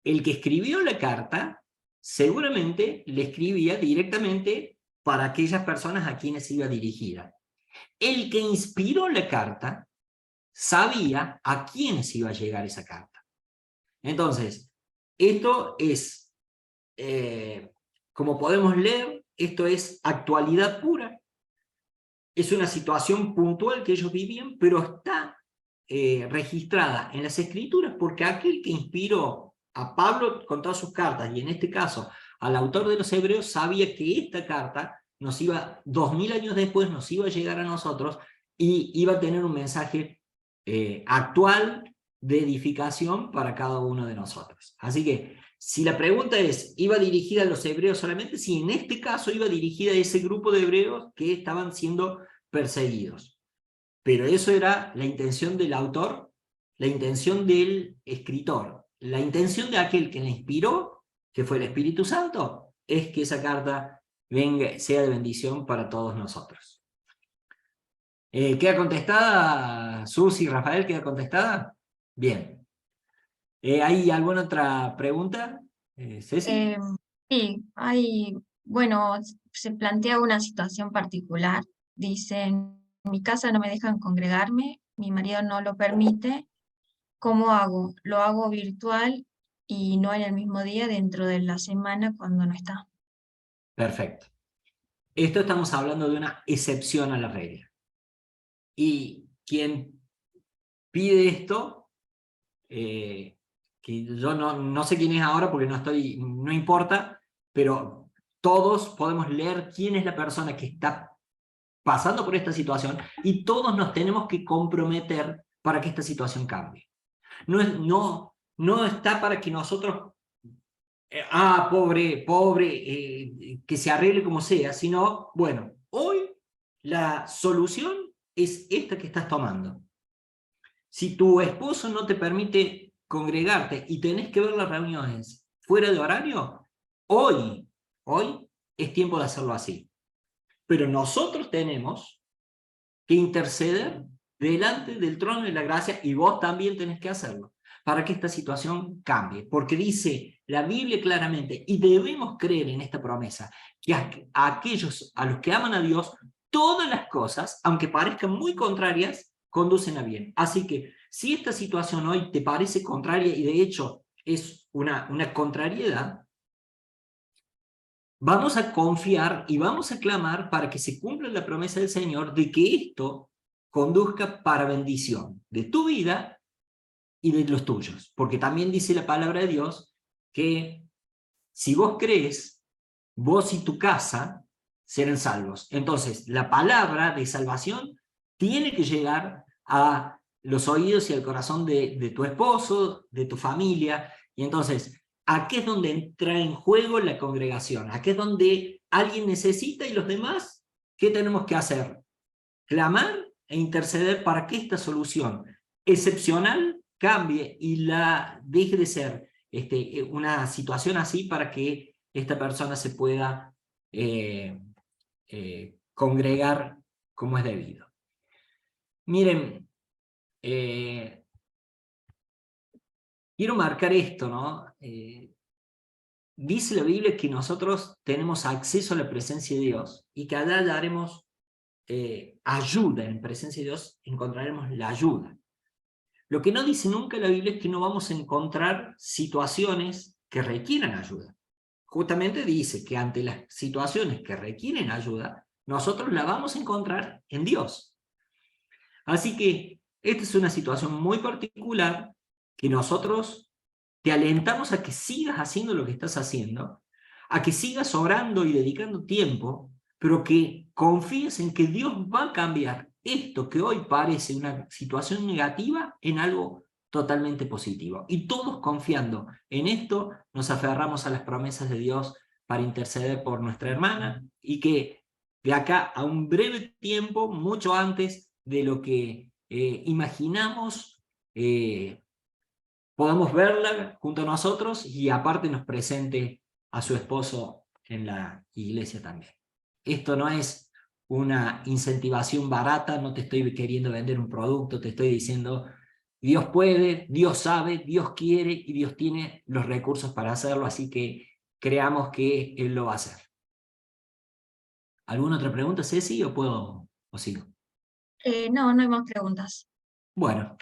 el que escribió la carta seguramente le escribía directamente para aquellas personas a quienes iba dirigida. El que inspiró la carta sabía a quiénes iba a llegar esa carta. Entonces, esto es, como podemos leer, esto es actualidad pura. es una situación puntual que ellos vivían, pero está registrada en las Escrituras, porque aquel que inspiró a Pablo con todas sus cartas, y en este caso al autor de los Hebreos, sabía que esta carta nos iba, 2000 años después, nos iba a llegar a nosotros, y iba a tener un mensaje actual de edificación para cada uno de nosotros. Así que, si la pregunta es, ¿iba dirigida a los hebreos solamente? Sí, en este caso iba dirigida a ese grupo de hebreos que estaban siendo perseguidos. Pero eso era la intención del autor, la intención del escritor, la intención de aquel que la inspiró, que fue el Espíritu Santo, es que esa carta venga, sea de bendición para todos nosotros. ¿Queda contestada, Susi, Rafael? ¿Queda contestada? Bien. ¿Hay alguna otra pregunta, Ceci? Sí, bueno, se plantea una situación particular. Dice, en mi casa no me dejan congregarme, mi marido no lo permite. ¿Cómo hago? Lo hago virtual y no en el mismo día, dentro de la semana cuando no está. Perfecto. Esto estamos hablando de una excepción a la regla. Y quien pide esto, que yo no sé quién es ahora porque no importa, pero todos podemos leer quién es la persona que está pasando por esta situación, y todos nos tenemos que comprometer para que esta situación cambie. No está para que nosotros, pobre, que se arregle como sea, sino, bueno, hoy la solución es esta que estás tomando. Si tu esposo no te permite congregarte y tenés que ver las reuniones fuera de horario, hoy es tiempo de hacerlo así. Pero nosotros tenemos que interceder delante del trono de la gracia, y vos también tenés que hacerlo, para que esta situación cambie. Porque dice la Biblia claramente, y debemos creer en esta promesa, que a aquellos a los que aman a Dios, todas las cosas, aunque parezcan muy contrarias, conducen a bien. Así que, si esta situación hoy te parece contraria, y de hecho es una contrariedad, vamos a confiar y vamos a clamar para que se cumpla la promesa del Señor de que esto conduzca para bendición de tu vida y de los tuyos. Porque también dice la palabra de Dios que si vos crees, vos y tu casa serán salvos. Entonces, la palabra de salvación tiene que llegar a los oídos y al corazón de tu esposo, de tu familia. Y entonces, aquí es donde entra en juego la congregación. Aquí es donde alguien necesita, y los demás, ¿qué tenemos que hacer? Clamar e interceder para que esta solución excepcional cambie y deje de ser una situación así, para que esta persona se pueda congregar como es debido. Miren, quiero marcar esto, ¿no? Dice la Biblia que nosotros tenemos acceso a la presencia de Dios, y que allá daremos ayuda. En presencia de Dios encontraremos la ayuda. Lo que no dice nunca la Biblia es que no vamos a encontrar situaciones que requieran ayuda. Justamente dice que ante las situaciones que requieren ayuda, nosotros la vamos a encontrar en Dios. Así que esta es una situación muy particular, que nosotros te alentamos a que sigas haciendo lo que estás haciendo, a que sigas orando y dedicando tiempo, pero que confíes en que Dios va a cambiar esto que hoy parece una situación negativa en algo totalmente positivo. Y todos, confiando en esto, nos aferramos a las promesas de Dios para interceder por nuestra hermana, y que de acá a un breve tiempo, mucho antes de lo que imaginamos, podamos verla junto a nosotros, y aparte nos presente a su esposo en la iglesia también. Esto no es una incentivación barata, no te estoy queriendo vender un producto, te estoy diciendo: Dios puede, Dios sabe, Dios quiere, y Dios tiene los recursos para hacerlo, así que creamos que Él lo va a hacer. ¿Alguna otra pregunta, Ceci, o sigo? No hay más preguntas. Bueno,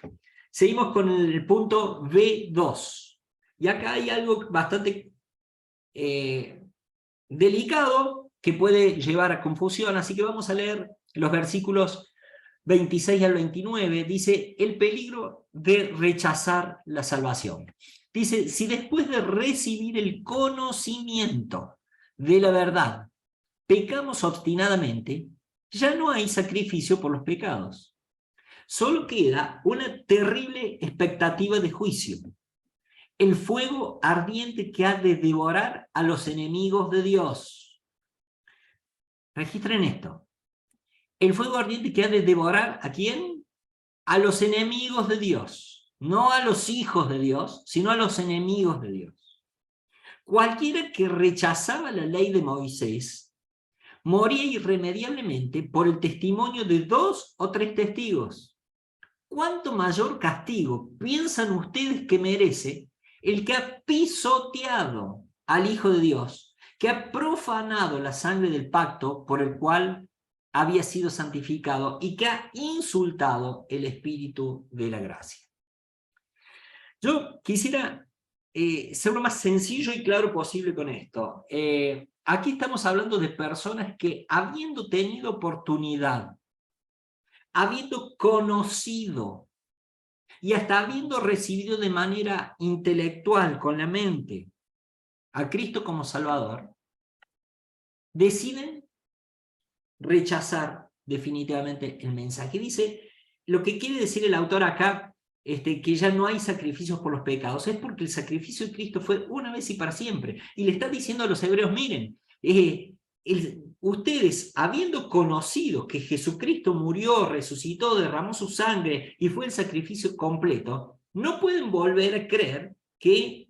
seguimos con el punto B2. Y acá hay algo bastante delicado que puede llevar a confusión, así que vamos a leer los versículos 26 al 29, dice el peligro de rechazar la salvación. Dice, si después de recibir el conocimiento de la verdad, pecamos obstinadamente, ya no hay sacrificio por los pecados. Solo queda una terrible expectativa de juicio. El fuego ardiente que ha de devorar a los enemigos de Dios. Registren esto. El fuego ardiente que ha de devorar, ¿a quién? A los enemigos de Dios. No a los hijos de Dios, sino a los enemigos de Dios. Cualquiera que rechazaba la ley de Moisés moría irremediablemente por el testimonio de 2 o 3 testigos. ¿Cuánto mayor castigo piensan ustedes que merece el que ha pisoteado al Hijo de Dios, que ha profanado la sangre del pacto por el cual había sido santificado y que ha insultado el Espíritu de la gracia? Yo quisiera ser lo más sencillo y claro posible con esto. Aquí estamos hablando de personas que, habiendo tenido oportunidad, habiendo conocido y hasta habiendo recibido de manera intelectual, con la mente, a Cristo como Salvador, deciden rechazar definitivamente el mensaje. Dice, lo que quiere decir el autor acá, que ya no hay sacrificios por los pecados, es porque el sacrificio de Cristo fue una vez y para siempre. Y le está diciendo a los hebreos, miren, ustedes, habiendo conocido que Jesucristo murió, resucitó, derramó su sangre y fue el sacrificio completo, no pueden volver a creer que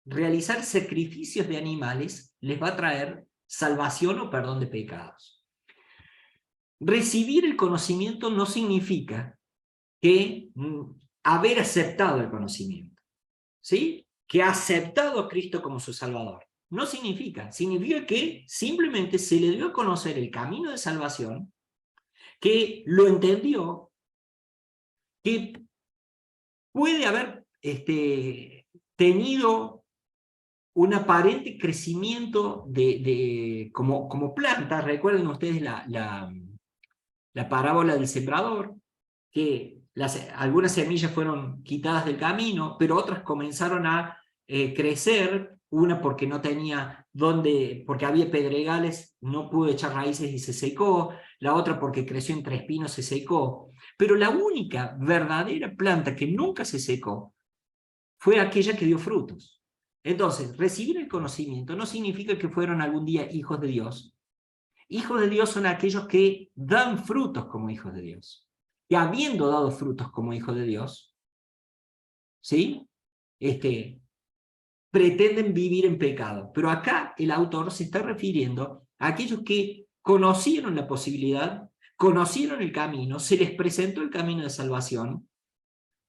realizar sacrificios de animales les va a traer salvación o perdón de pecados. Recibir el conocimiento no significa que haber aceptado el conocimiento, ¿sí? Que ha aceptado a Cristo como su Salvador. No significa, significa que simplemente se le dio a conocer el camino de salvación, que lo entendió, que puede haber tenido un aparente crecimiento como planta. Recuerden ustedes la parábola del sembrador, que algunas semillas fueron quitadas del camino, pero otras comenzaron a crecer, una porque no tenía porque había pedregales, no pudo echar raíces y se secó, la otra porque creció entre espinos, se secó, pero la única verdadera planta que nunca se secó fue aquella que dio frutos. Entonces, recibir el conocimiento no significa que fueron algún día hijos de Dios. Hijos de Dios son aquellos que dan frutos como hijos de Dios. Y habiendo dado frutos como hijos de Dios, ¿sí? Pretenden vivir en pecado. Pero acá el autor se está refiriendo a aquellos que conocieron la posibilidad, conocieron el camino, se les presentó el camino de salvación.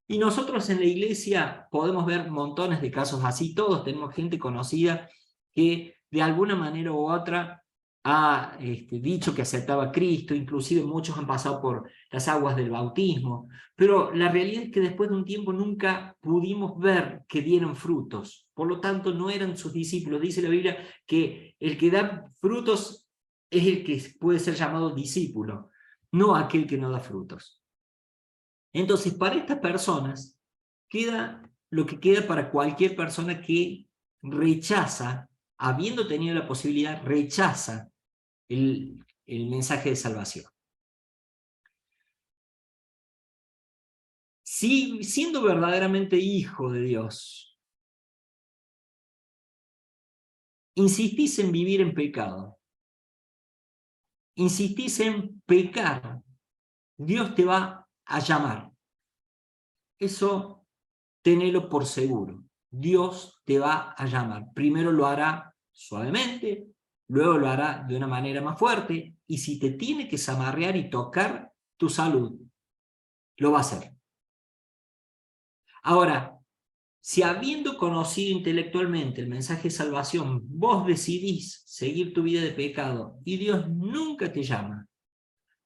Y nosotros en la iglesia podemos ver montones de casos así. Todos tenemos gente conocida que de alguna manera u otra ha dicho que aceptaba a Cristo, inclusive muchos han pasado por las aguas del bautismo, pero la realidad es que después de un tiempo nunca pudimos ver que dieron frutos, por lo tanto no eran sus discípulos. Dice la Biblia que el que da frutos es el que puede ser llamado discípulo, no aquel que no da frutos. Entonces, para estas personas queda lo que queda para cualquier persona que rechaza, habiendo tenido la posibilidad, rechaza el mensaje de salvación. Si siendo verdaderamente hijo de Dios, insistís en vivir en pecado, insistís en pecar, Dios te va a llamar. Eso tenelo por seguro. Dios te va a llamar. Primero lo hará suavemente, luego lo hará de una manera más fuerte, y si te tiene que zamarrear y tocar tu salud, lo va a hacer. Ahora, si habiendo conocido intelectualmente el mensaje de salvación, vos decidís seguir tu vida de pecado y Dios nunca te llama,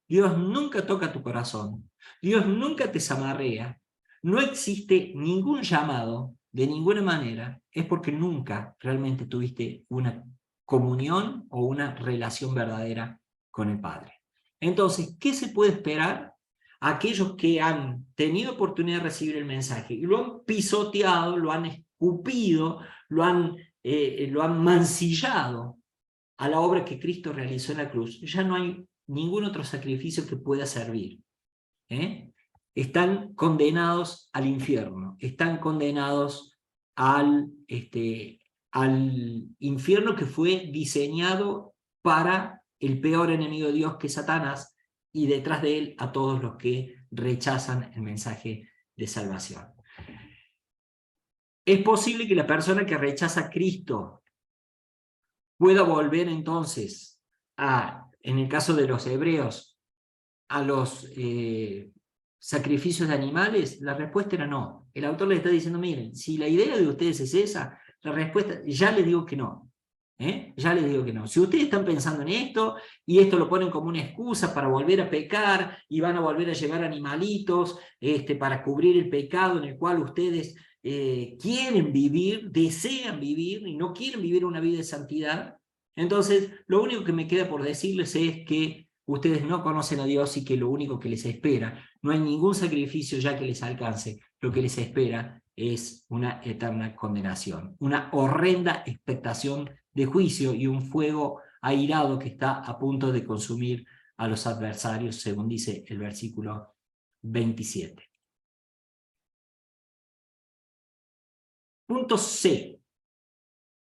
Dios nunca toca tu corazón, Dios nunca te zamarrea, no existe ningún llamado de ninguna manera, es porque nunca realmente tuviste una comunión o una relación verdadera con el Padre. Entonces, ¿qué se puede esperar? Aquellos que han tenido oportunidad de recibir el mensaje y lo han pisoteado, lo han escupido, lo han mancillado a la obra que Cristo realizó en la cruz, ya no hay ningún otro sacrificio que pueda servir. Están condenados al infierno, están condenados al infierno que fue diseñado para el peor enemigo de Dios, que es Satanás, y detrás de él a todos los que rechazan el mensaje de salvación. Es posible que la persona que rechaza a Cristo pueda volver entonces en el caso de los hebreos, a los sacrificios de animales. La respuesta era no. El autor le está diciendo, miren, si la idea de ustedes es esa, la respuesta, ya les digo que no. Ya les digo que no. Si ustedes están pensando en esto, y esto lo ponen como una excusa para volver a pecar, y van a volver a llevar animalitos para cubrir el pecado en el cual ustedes quieren vivir, desean vivir, y no quieren vivir una vida de santidad, entonces lo único que me queda por decirles es que ustedes no conocen a Dios y que lo único que les espera, no hay ningún sacrificio ya que les alcance, lo que les espera es una eterna condenación, una horrenda expectación de juicio y un fuego airado que está a punto de consumir a los adversarios, según dice el versículo 27. Punto C.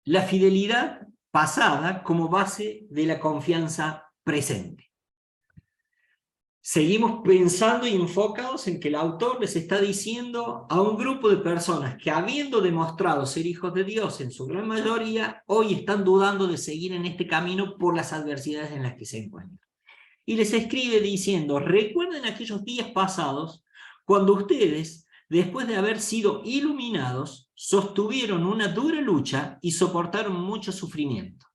La fidelidad pasada como base de la confianza presente. Seguimos pensando y enfocados en que el autor les está diciendo a un grupo de personas que, habiendo demostrado ser hijos de Dios en su gran mayoría, hoy están dudando de seguir en este camino por las adversidades en las que se encuentran. Y les escribe diciendo, recuerden aquellos días pasados cuando ustedes, después de haber sido iluminados, sostuvieron una dura lucha y soportaron mucho sufrimiento.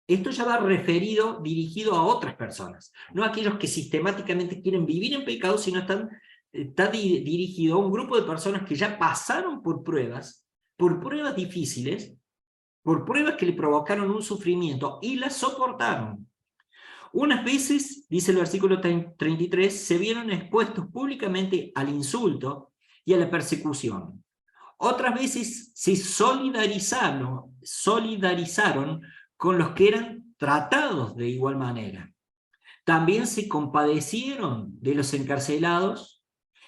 Esto ya va referido, dirigido a otras personas, no a aquellos que sistemáticamente quieren vivir en pecado, sino está dirigido a un grupo de personas que ya pasaron por pruebas difíciles, por pruebas que le provocaron un sufrimiento y las soportaron. Unas veces, dice el versículo 33, se vieron expuestos públicamente al insulto y a la persecución. Otras veces se solidarizaron con los que eran tratados de igual manera. También se compadecieron de los encarcelados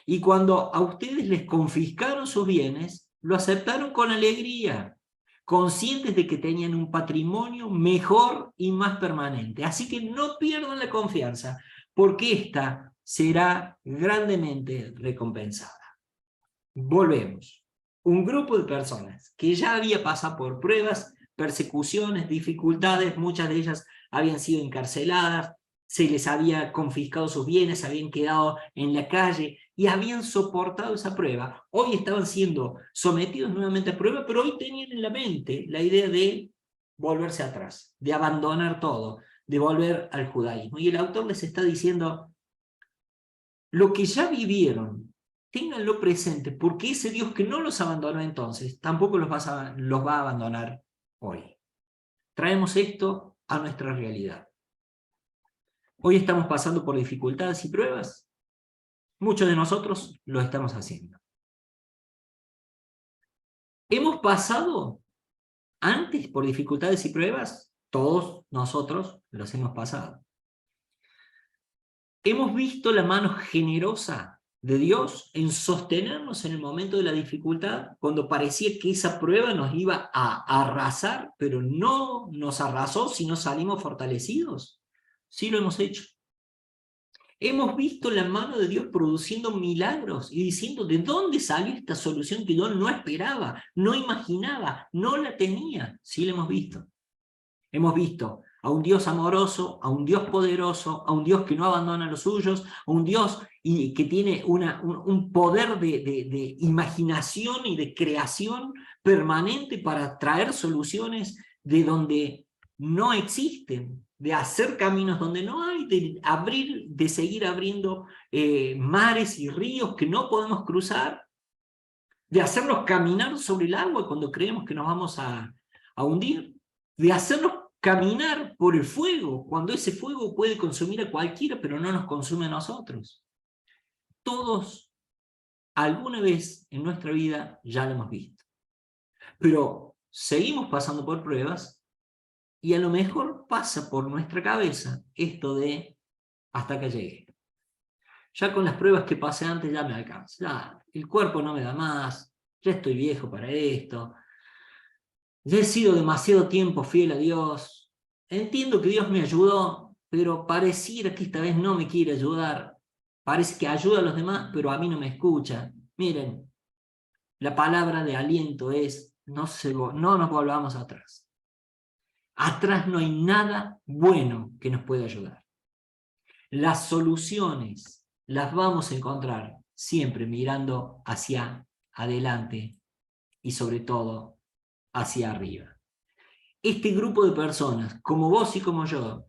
y cuando a ustedes les confiscaron sus bienes, lo aceptaron con alegría, conscientes de que tenían un patrimonio mejor y más permanente. Así que no pierdan la confianza, porque ésta será grandemente recompensada. Volvemos. Un grupo de personas que ya había pasado por pruebas, persecuciones, dificultades, muchas de ellas habían sido encarceladas, se les había confiscado sus bienes, habían quedado en la calle y habían soportado esa prueba. Hoy estaban siendo sometidos nuevamente a prueba, pero hoy tenían en la mente la idea de volverse atrás, de abandonar todo, de volver al judaísmo. Y el autor les está diciendo, lo que ya vivieron, ténganlo presente, porque ese Dios que no los abandonó entonces, tampoco los va a abandonar hoy. Traemos esto a nuestra realidad. Hoy estamos pasando por dificultades y pruebas. Muchos de nosotros lo estamos haciendo. ¿Hemos pasado antes por dificultades y pruebas? Todos nosotros los hemos pasado. ¿Hemos visto la mano generosa de Dios en sostenernos en el momento de la dificultad, cuando parecía que esa prueba nos iba a arrasar, pero no nos arrasó, sino salimos fortalecidos? Sí, lo hemos hecho. Hemos visto la mano de Dios produciendo milagros y diciendo, ¿de dónde salió esta solución que yo no esperaba, no imaginaba, no la tenía? Sí, lo hemos visto. Hemos visto a un Dios amoroso, a un Dios poderoso, a un Dios que no abandona a los suyos, a un Dios que tiene un poder de imaginación y de creación permanente para traer soluciones de donde no existen, de hacer caminos donde no hay, de seguir abriendo mares y ríos que no podemos cruzar, de hacernos caminar sobre el agua cuando creemos que nos vamos a hundir, de hacernos caminar por el fuego, cuando ese fuego puede consumir a cualquiera, pero no nos consume a nosotros. Todos, alguna vez en nuestra vida, ya lo hemos visto. Pero seguimos pasando por pruebas, y a lo mejor pasa por nuestra cabeza esto de hasta que llegue. Ya con las pruebas que pasé antes ya me alcanza. Ya, el cuerpo no me da más, ya estoy viejo para esto, ya he sido demasiado tiempo fiel a Dios, entiendo que Dios me ayudó, pero pareciera que esta vez no me quiere ayudar. Parece que ayuda a los demás, pero a mí no me escucha. Miren, la palabra de aliento es, no nos volvamos atrás. Atrás no hay nada bueno que nos pueda ayudar. Las soluciones las vamos a encontrar siempre mirando hacia adelante y sobre todo hacia arriba. Este grupo de personas, como vos y como yo,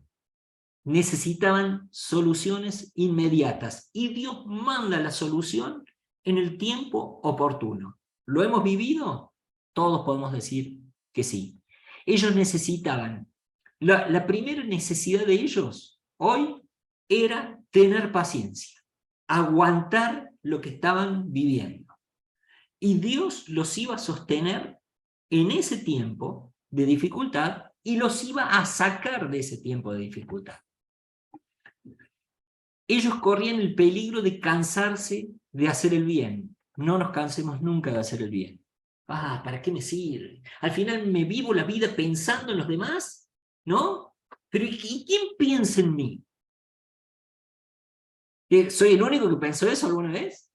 necesitaban soluciones inmediatas y Dios manda la solución en el tiempo oportuno. ¿Lo hemos vivido? Todos podemos decir que sí. Ellos necesitaban, la primera necesidad de ellos hoy era tener paciencia, aguantar lo que estaban viviendo. Y Dios los iba a sostener en ese tiempo de dificultad y los iba a sacar de ese tiempo de dificultad. Ellos corrían el peligro de cansarse de hacer el bien. No nos cansemos nunca de hacer el bien. ¿Para qué me sirve? Al final me vivo la vida pensando en los demás, ¿no? Pero ¿y quién piensa en mí? ¿Soy el único que pensó eso alguna vez?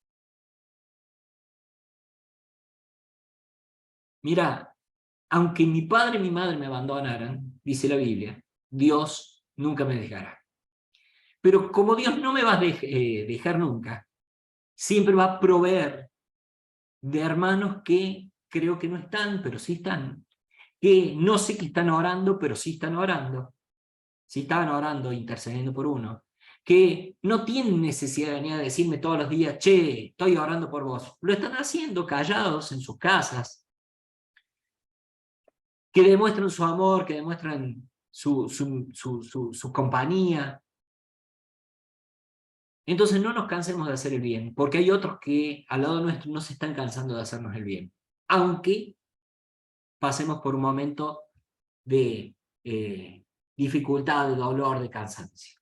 Mira, aunque mi padre y mi madre me abandonaran, dice la Biblia, Dios nunca me dejará. Pero como Dios no me va a dejar nunca, siempre va a proveer de hermanos que creo que no están, pero sí están, que no sé que están orando, pero sí están orando, sí estaban orando, intercediendo por uno, que no tienen necesidad de venir a decirme todos los días, che, estoy orando por vos. Lo están haciendo callados en sus casas, que demuestran su amor, que demuestran su compañía. Entonces no nos cansemos de hacer el bien, porque hay otros que al lado nuestro no se están cansando de hacernos el bien, aunque pasemos por un momento de dificultad, de dolor, de cansancio.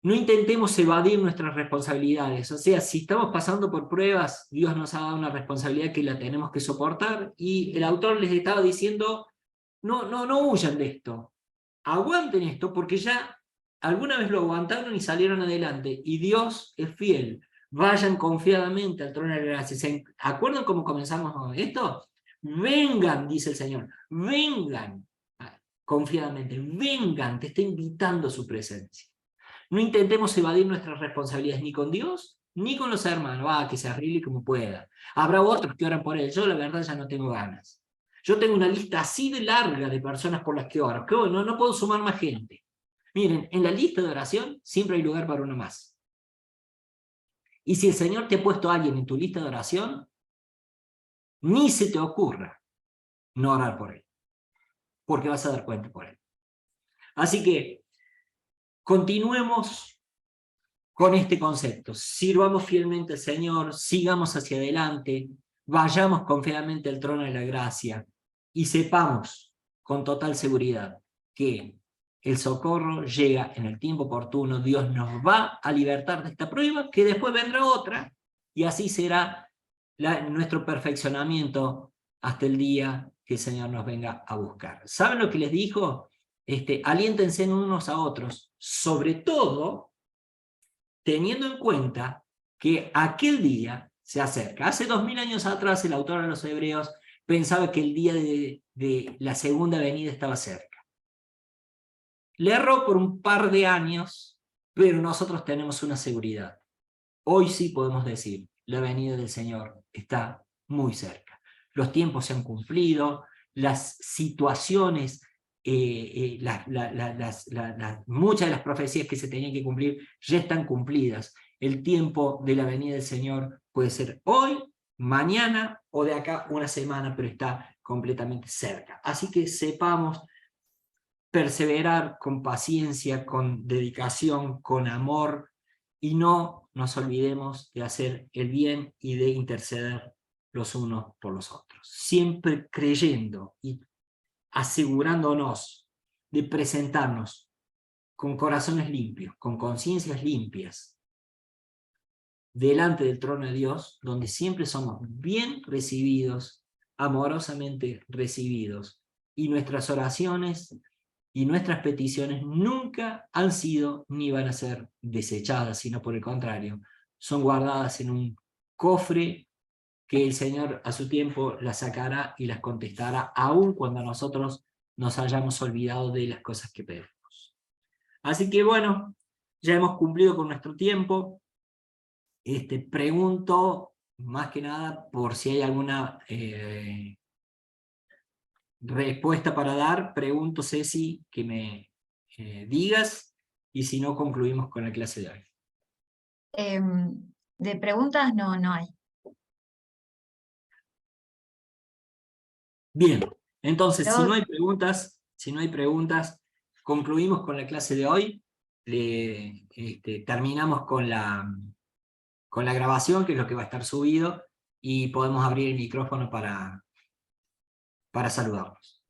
No intentemos evadir nuestras responsabilidades, o sea, si estamos pasando por pruebas, Dios nos ha dado una responsabilidad que la tenemos que soportar, y el autor les estaba diciendo, no huyan de esto, aguanten esto, porque ya alguna vez lo aguantaron y salieron adelante, y Dios es fiel. Vayan confiadamente al trono de la gracia. ¿Se acuerdan cómo comenzamos esto? Vengan, dice el Señor, vengan confiadamente, vengan, te está invitando a su presencia. No intentemos evadir nuestras responsabilidades ni con Dios, ni con los hermanos, que se arregle como pueda. Habrá otros que oran por él, yo la verdad ya no tengo ganas. Yo tengo una lista así de larga de personas por las que oro, que no puedo sumar más gente. Miren, en la lista de oración siempre hay lugar para uno más. Y si el Señor te ha puesto a alguien en tu lista de oración, ni se te ocurra no orar por él, porque vas a dar cuenta por él. Así que continuemos con este concepto. Sirvamos fielmente al Señor, sigamos hacia adelante, vayamos confiadamente al trono de la gracia y sepamos con total seguridad que el socorro llega en el tiempo oportuno. Dios nos va a libertar de esta prueba, que después vendrá otra, y así será nuestro perfeccionamiento hasta el día que el Señor nos venga a buscar. ¿Saben lo que les dijo? Aliéntense unos a otros, sobre todo teniendo en cuenta que aquel día se acerca. Hace 2000 años atrás el autor de los Hebreos pensaba que el día de la segunda venida estaba cerca. Le erró por un par de años, pero nosotros tenemos una seguridad. Hoy sí podemos decir, la venida del Señor está muy cerca. Los tiempos se han cumplido, las situaciones, muchas de las profecías que se tenían que cumplir ya están cumplidas. El tiempo de la venida del Señor puede ser hoy, mañana o de acá una semana, pero está completamente cerca. Así que sepamos perseverar con paciencia, con dedicación, con amor, y no nos olvidemos de hacer el bien y de interceder los unos por los otros. Siempre creyendo y asegurándonos de presentarnos con corazones limpios, con conciencias limpias, delante del trono de Dios, donde siempre somos bien recibidos, amorosamente recibidos, y nuestras oraciones y nuestras peticiones nunca han sido ni van a ser desechadas, sino por el contrario, son guardadas en un cofre que el Señor a su tiempo las sacará y las contestará, aun cuando nosotros nos hayamos olvidado de las cosas que pedimos. Así que bueno, ya hemos cumplido con nuestro tiempo. Pregunto, más que nada, por si hay alguna respuesta para dar. Pregunto, Ceci, que me digas, y si no, concluimos con la clase de hoy. De preguntas no hay. Bien, entonces, Pero, si no hay preguntas, concluimos con la clase de hoy. Terminamos con la grabación, que es lo que va a estar subido, y podemos abrir el micrófono para saludarnos.